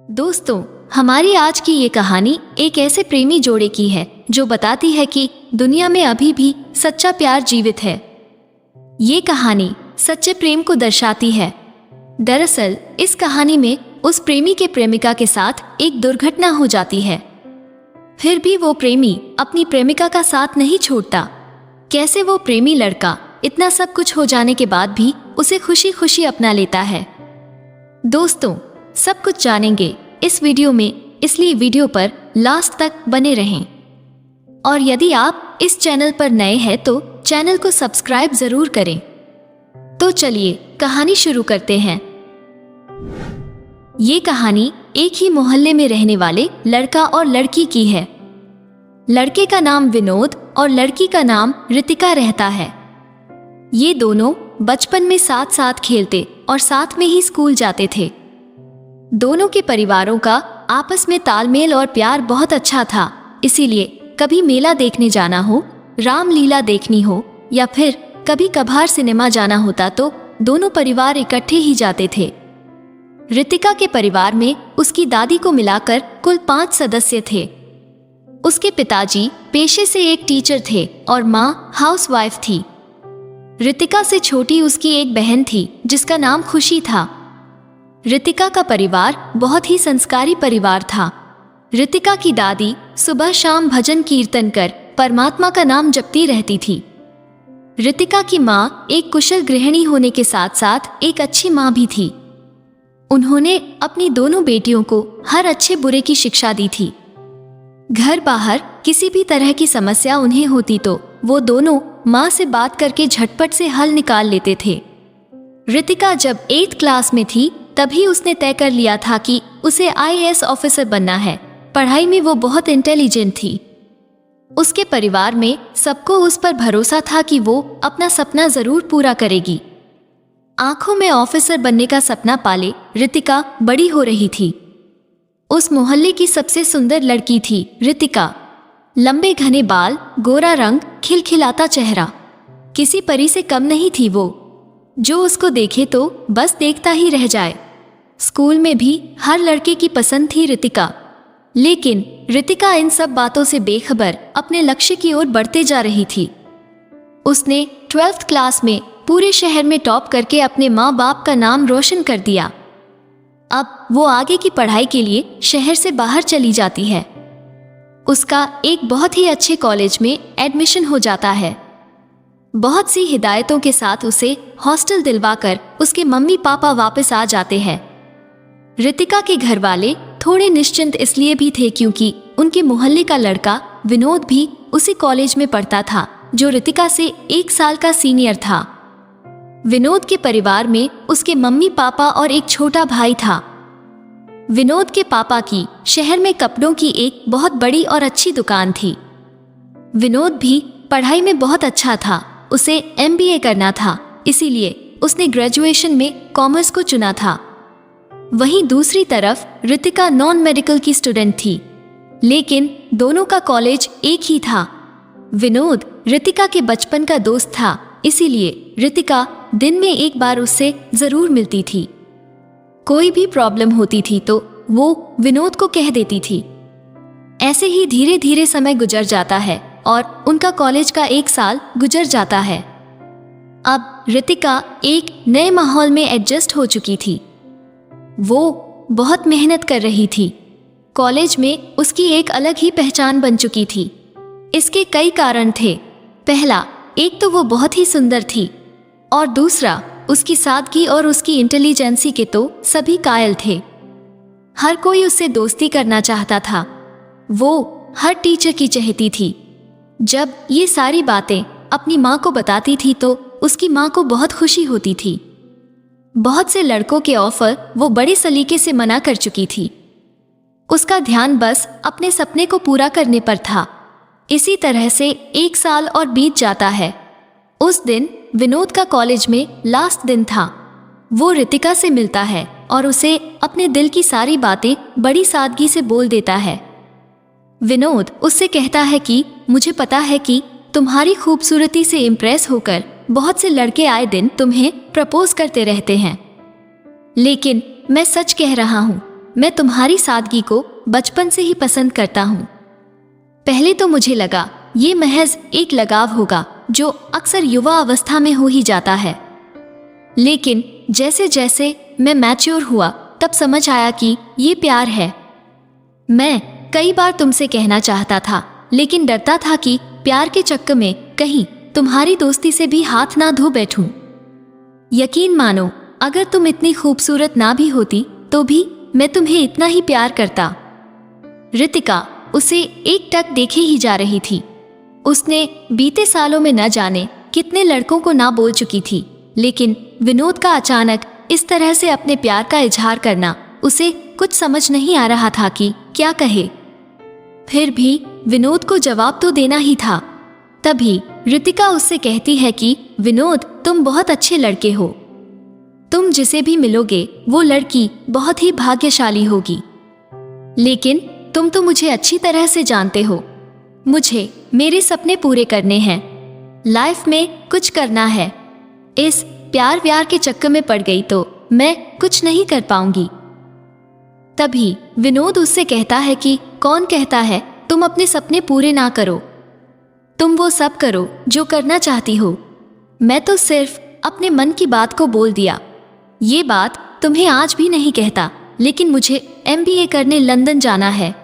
दोस्तों, हमारी आज की ये कहानी एक ऐसे प्रेमी जोड़े की है जो बताती है कि दुनिया में अभी भी सच्चा प्यार जीवित है। ये कहानी सच्चे प्रेम को दर्शाती है। दरअसल इस कहानी में उस प्रेमी के प्रेमिका के साथ एक दुर्घटना हो जाती है। फिर भी वो प्रेमी अपनी प्रेमिका का साथ नहीं छोड़ता। कैसे वो प्रेमी लड़का इतना सब कुछ हो जाने के बाद भी उसे खुशी खुशी अपना लेता है। दोस्तों, सब कुछ जानेंगे इस वीडियो में, इसलिए वीडियो पर लास्ट तक बने रहें। और यदि आप इस चैनल पर नए हैं तो चैनल को सब्सक्राइब जरूर करें। तो चलिए कहानी शुरू करते हैं। ये कहानी एक ही मोहल्ले में रहने वाले लड़का और लड़की की है। लड़के का नाम विनोद और लड़की का नाम रितिका रहता है। ये दोनों बचपन में साथ साथ खेलते और साथ में ही स्कूल जाते थे। दोनों के परिवारों का आपस में तालमेल और प्यार बहुत अच्छा था, इसीलिए कभी मेला देखने जाना हो, रामलीला देखनी हो या फिर कभी कभार सिनेमा जाना होता तो दोनों परिवार इकट्ठे ही जाते थे। रितिका के परिवार में उसकी दादी को मिलाकर कुल 5 सदस्य थे। उसके पिताजी पेशे से एक टीचर थे और माँ हाउसवाइफ थी। रितिका से छोटी उसकी एक बहन थी जिसका नाम खुशी था। रितिका का परिवार बहुत ही संस्कारी परिवार था। रितिका की दादी सुबह शाम भजन कीर्तन कर परमात्मा का नाम जपती रहती थी। रितिका की माँ एक कुशल गृहिणी होने के साथ साथ एक अच्छी माँ भी थी। उन्होंने अपनी दोनों बेटियों को हर अच्छे बुरे की शिक्षा दी थी। घर बाहर किसी भी तरह की समस्या उन्हें होती तो वो दोनों माँ से बात करके झटपट से हल निकाल लेते थे। रितिका जब 8th क्लास में थी तभी उसने तय कर लिया था कि उसे IAS ऑफिसर बनना है। पढ़ाई में वो बहुत इंटेलिजेंट थी। उसके परिवार में सबको उस पर भरोसा था कि वो अपना सपना जरूर पूरा करेगी। आंखों में ऑफिसर बनने का सपना पाले रितिका बड़ी हो रही थी। उस मोहल्ले की सबसे सुंदर लड़की थी रितिका। लंबे घने बाल, गोरा रंग, खिलखिलाता चेहरा, किसी परी से कम नहीं थी वो। जो उसको देखे तो बस देखता ही रह जाए। स्कूल में भी हर लड़के की पसंद थी रितिका। लेकिन रितिका इन सब बातों से बेखबर अपने लक्ष्य की ओर बढ़ते जा रही थी। उसने 12th क्लास में पूरे शहर में टॉप करके अपने माँ बाप का नाम रोशन कर दिया। अब वो आगे की पढ़ाई के लिए शहर से बाहर चली जाती है। उसका एक बहुत ही अच्छे कॉलेज में एडमिशन हो जाता है। बहुत सी हिदायतों के साथ उसे हॉस्टल दिलवाकर उसके मम्मी पापा वापस आ जाते हैं। रितिका के घर वाले थोड़े निश्चिंत इसलिए भी थे क्योंकि उनके मोहल्ले का लड़का विनोद भी उसी कॉलेज में पढ़ता था जो रितिका से 1 साल का सीनियर था। विनोद के परिवार में उसके मम्मी पापा और एक छोटा भाई था। विनोद के पापा की शहर में कपड़ों की एक बहुत बड़ी और अच्छी दुकान थी। विनोद भी पढ़ाई में बहुत अच्छा था। उसे MBA करना था, इसीलिए उसने ग्रेजुएशन में कॉमर्स को चुना था। वहीं दूसरी तरफ रितिका नॉन मेडिकल की स्टूडेंट थी, लेकिन दोनों का कॉलेज एक ही था। विनोद रितिका के बचपन का दोस्त था, इसीलिए रितिका दिन में एक बार उससे जरूर मिलती थी। कोई भी प्रॉब्लम होती थी तो वो विनोद को कह देती थी। ऐसे ही धीरे धीरे समय गुजर जाता है और उनका कॉलेज का 1 साल गुजर जाता है। अब रितिका एक नए माहौल में एडजस्ट हो चुकी थी। वो बहुत मेहनत कर रही थी। कॉलेज में उसकी एक अलग ही पहचान बन चुकी थी। इसके कई कारण थे। पहला, एक तो वो बहुत ही सुंदर थी और दूसरा उसकी सादगी और उसकी इंटेलिजेंसी के तो सभी कायल थे। हर कोई उससे दोस्ती करना चाहता था। वो हर टीचर की चहेती थी। जब ये सारी बातें अपनी माँ को बताती थी तो उसकी माँ को बहुत खुशी होती थी। बहुत से लड़कों के ऑफर वो बड़े सलीके से मना कर चुकी थी। उसका ध्यान बस अपने सपने को पूरा करने पर था। इसी तरह से 1 साल और बीत जाता है। उस दिन विनोद का कॉलेज में लास्ट दिन था। वो रितिका से मिलता है और उसे अपने दिल की सारी बातें बड़ी सादगी से बोल देता है। विनोद उससे कहता है कि मुझे पता है कि तुम्हारी खूबसूरती से इम्प्रेस होकर बहुत से लड़के आए दिन तुम्हें प्रपोज करते रहते हैं, लेकिन मैं सच कह रहा हूँ, मैं तुम्हारी सादगी को बचपन से ही पसंद करता हूँ। पहले तो मुझे लगा ये महज एक लगाव होगा जो अक्सर युवा अवस्था में हो ही जाता है, लेकिन जैसे जैसे मैं मैच्योर हुआ तब समझ आया कि ये प्यार है। मैं कई बार तुमसे कहना चाहता था, लेकिन डरता था कि प्यार के चक्कर में कहीं तुम्हारी दोस्ती से भी हाथ ना धो बैठूं। यकीन मानो, अगर तुम इतनी खूबसूरत ना भी होती तो भी मैं तुम्हें इतना ही प्यार करता। रितिका उसे एकटक देखे ही जा रही थी। उसने बीते सालों में न जाने कितने लड़कों को ना बोल चुकी थी, लेकिन विनोद का अचानक इस तरह से अपने प्यार का इजहार करना उसे कुछ समझ नहीं आ रहा था कि क्या कहे। फिर भी विनोद को जवाब तो देना ही था। तभी रितिका उससे कहती है कि विनोद, तुम बहुत अच्छे लड़के हो। तुम जिसे भी मिलोगे वो लड़की बहुत ही भाग्यशाली होगी। लेकिन तुम तो मुझे अच्छी तरह से जानते हो, मुझे मेरे सपने पूरे करने हैं, लाइफ में कुछ करना है। इस प्यार व्यार के चक्कर में पड़ गई तो मैं कुछ नहीं कर पाऊंगी। तभी विनोद उससे कहता है कि कौन कहता है तुम अपने सपने पूरे ना करो। तुम वो सब करो जो करना चाहती हो। मैं तो सिर्फ अपने मन की बात को बोल दिया। ये बात तुम्हें आज भी नहीं कहता, लेकिन मुझे MBA करने लंदन जाना है।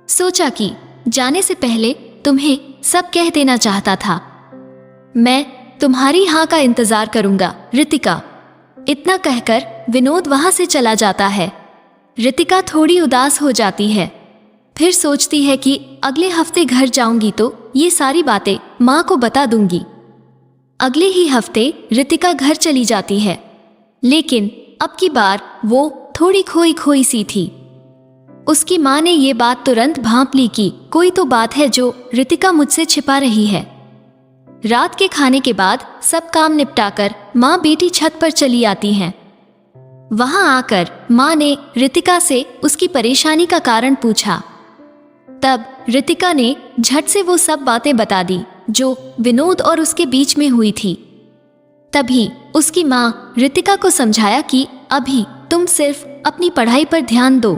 सोचा कि जाने से पहले तुम्हें सब कह देना चाहता था। मैं तुम्हारी हाँ का इंतजार करूंगा, रितिका। इतना कहकर विनोद वहां से चला जाता है। रितिका थोड़ी उदास हो जाती है। फिर सोचती है कि अगले हफ्ते घर जाऊंगी तो ये सारी बातें माँ को बता दूंगी। अगले ही हफ्ते रितिका घर चली जाती है, लेकिन अब की बार वो थोड़ी खोई खोई सी थी। उसकी माँ ने ये बात तुरंत भांप ली कि कोई तो बात है जो रितिका मुझसे छिपा रही है। रात के खाने के बाद सब काम निपटाकर माँ बेटी छत पर चली आती हैं। वहां आकर माँ ने रितिका से उसकी परेशानी का कारण पूछा। तब रितिका ने झट से वो सब बातें बता दी जो विनोद और उसके बीच में हुई थी। तभी उसकी माँ रितिका को समझाया कि अभी तुम सिर्फ अपनी पढ़ाई पर ध्यान दो,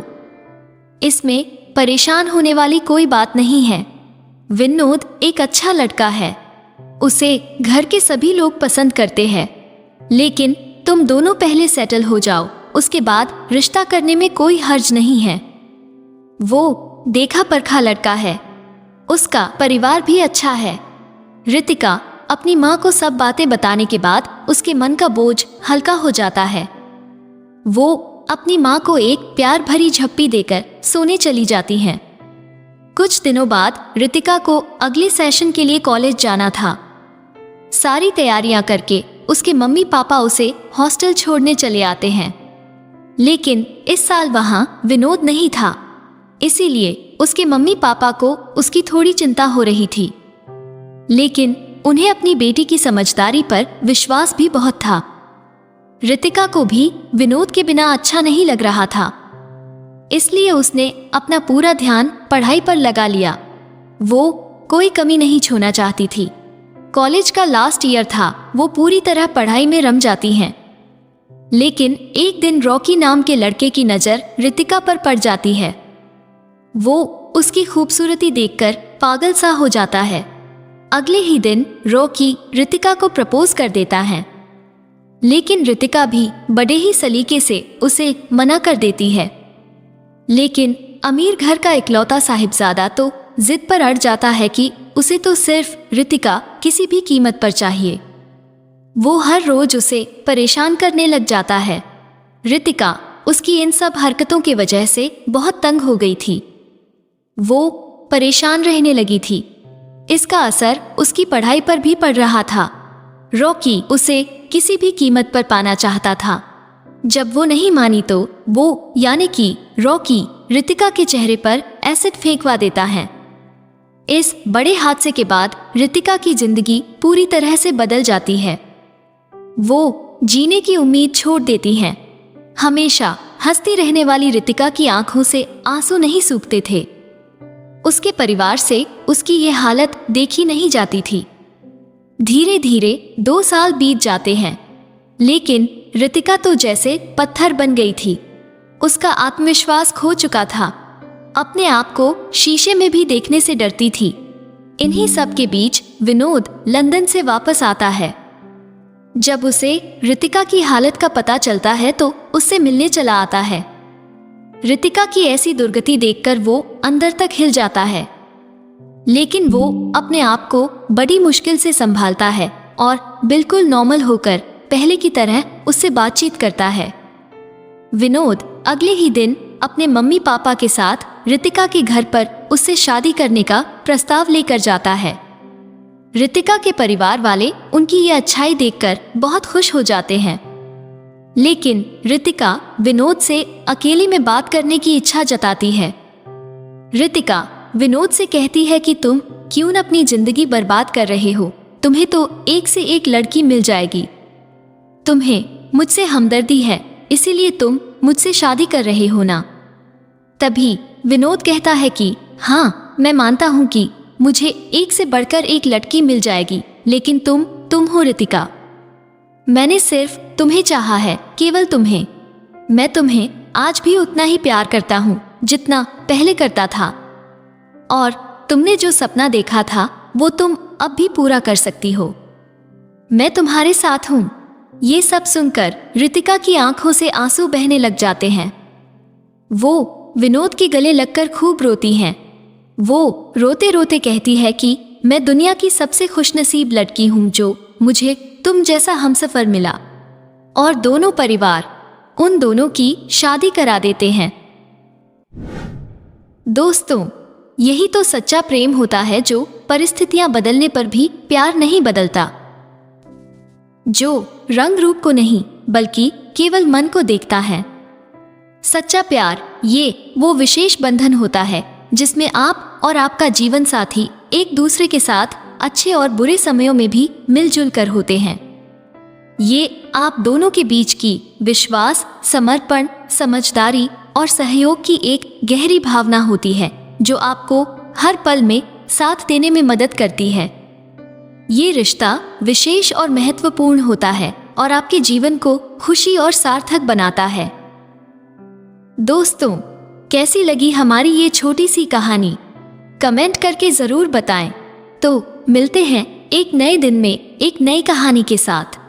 इसमें परेशान होने वाली कोई बात नहीं है। विनोद एक अच्छा लड़का है, उसे घर के सभी लोग पसंद करते हैं, लेकिन तुम दोनों पहले सेटल हो जाओ, उसके बाद रिश्ता करने में कोई हर्ज नहीं है। वो देखा परखा लड़का है, उसका परिवार भी अच्छा है। रितिका अपनी माँ को सब बातें बताने के बाद उसके मन का बोझ हल्का हो जाता है। वो अपनी माँ को एक प्यार भरी झप्पी देकर सोने चली जाती हैं। कुछ दिनों बाद रितिका को अगले सेशन के लिए कॉलेज जाना था। सारी तैयारियां करके उसके मम्मी पापा उसे हॉस्टल छोड़ने चले आते हैं, लेकिन इस साल वहां विनोद नहीं था, इसीलिए उसके मम्मी पापा को उसकी थोड़ी चिंता हो रही थी। लेकिन उन्हें अपनी बेटी की समझदारी पर विश्वास भी बहुत था। रितिका को भी विनोद के बिना अच्छा नहीं लग रहा था, इसलिए उसने अपना पूरा ध्यान पढ़ाई पर लगा लिया। वो कोई कमी नहीं छोड़ना चाहती थी। कॉलेज का लास्ट ईयर था, वो पूरी तरह पढ़ाई में रम जाती हैं। लेकिन एक दिन रॉकी नाम के लड़के की नज़र रितिका पर पड़ जाती है। वो उसकी खूबसूरती देखकर पागल सा हो जाता है। अगले ही दिन रॉकी रितिका को प्रपोज कर देता है, लेकिन रितिका भी बड़े ही सलीके से उसे मना कर देती है। लेकिन अमीर घर का इकलौता साहिबजादा तो जिद पर अड़ जाता है कि उसे तो सिर्फ रितिका किसी भी कीमत पर चाहिए। वो हर रोज उसे परेशान करने लग जाता है। रितिका उसकी इन सब हरकतों की वजह से बहुत तंग हो गई थी। वो परेशान रहने लगी थी। इसका असर उसकी पढ़ाई पर भी पड़ रहा था। रॉकी उसे किसी भी कीमत पर पाना चाहता था। जब वो नहीं मानी तो वो यानी कि रॉकी रितिका के चेहरे पर एसिड फेंकवा देता है। इस बड़े हादसे के बाद रितिका की जिंदगी पूरी तरह से बदल जाती है। वो जीने की उम्मीद छोड़ देती हैं। हमेशा हंसती रहने वाली रितिका की आंखों से आंसू नहीं सूखते थे। उसके परिवार से उसकी ये हालत देखी नहीं जाती थी। धीरे धीरे 2 साल बीत जाते हैं, लेकिन रितिका तो जैसे पत्थर बन गई थी। उसका आत्मविश्वास खो चुका था। अपने आप को शीशे में भी देखने से डरती थी। इन्हीं सब के बीच विनोद लंदन से वापस आता है। जब उसे रितिका की हालत का पता चलता है तो उससे मिलने चला आता है। रितिका की ऐसी दुर्गति देखकर वो अंदर तक हिल जाता है, लेकिन वो अपने आप को बड़ी मुश्किल से संभालता है और बिल्कुल नॉर्मल होकर पहले की तरह उससे बातचीत करता है। विनोद अगले ही दिन अपने मम्मी पापा के साथ रितिका के घर पर उससे शादी करने का प्रस्ताव लेकर जाता है। रितिका के परिवार वाले उनकी ये अच्छाई देखकर बहुत खुश हो जाते हैं, लेकिन रितिका विनोद से अकेले में बात करने की इच्छा जताती है। रितिका विनोद से कहती है कि तुम क्यों न अपनी जिंदगी बर्बाद कर रहे हो, तुम्हें तो एक से एक लड़की मिल जाएगी। तुम्हें मुझसे हमदर्दी है, इसीलिए तुम मुझसे शादी कर रहे हो ना। तभी विनोद कहता है कि हाँ, मैं मानता हूँ कि मुझे एक से बढ़कर एक लड़की मिल जाएगी, लेकिन तुम हो रितिका। मैंने सिर्फ तुम्हें चाहा है, केवल तुम्हें। मैं तुम्हें आज भी उतना ही प्यार करता हूँ जितना पहले करता था, और तुमने जो सपना देखा था वो तुम अब भी पूरा कर सकती हो। मैं तुम्हारे साथ हूँ। ये सब सुनकर रितिका की आंखों से आंसू बहने लग जाते हैं। वो विनोद के गले लगकर खूब रोती हैं। वो रोते रोते कहती है कि मैं दुनिया की सबसे खुशनसीब लड़की हूँ जो मुझे तुम जैसा हमसफर मिला। और दोनों परिवार उन दोनों की शादी करा देते हैं। दोस्तों, यही तो सच्चा प्रेम होता है, जो परिस्थितियां बदलने पर भी प्यार नहीं बदलता, जो रंग रूप को नहीं बल्कि केवल मन को देखता है। सच्चा प्यार ये वो विशेष बंधन होता है जिसमें आप और आपका जीवन साथी एक दूसरे के साथ अच्छे और बुरे समयों में भी मिलजुल कर होते हैं। ये आप दोनों के बीच की विश्वास, समर्पण, समझदारी और सहयोग की एक गहरी भावना होती है जो आपको हर पल में साथ देने में मदद करती है। ये रिश्ता विशेष और महत्वपूर्ण होता है और आपके जीवन को खुशी और सार्थक बनाता है। दोस्तों, कैसी लगी हमारी ये छोटी सी कहानी? कमेंट करके ज़रूर बताएं। तो मिलते हैं एक नए दिन में एक नई कहानी के साथ।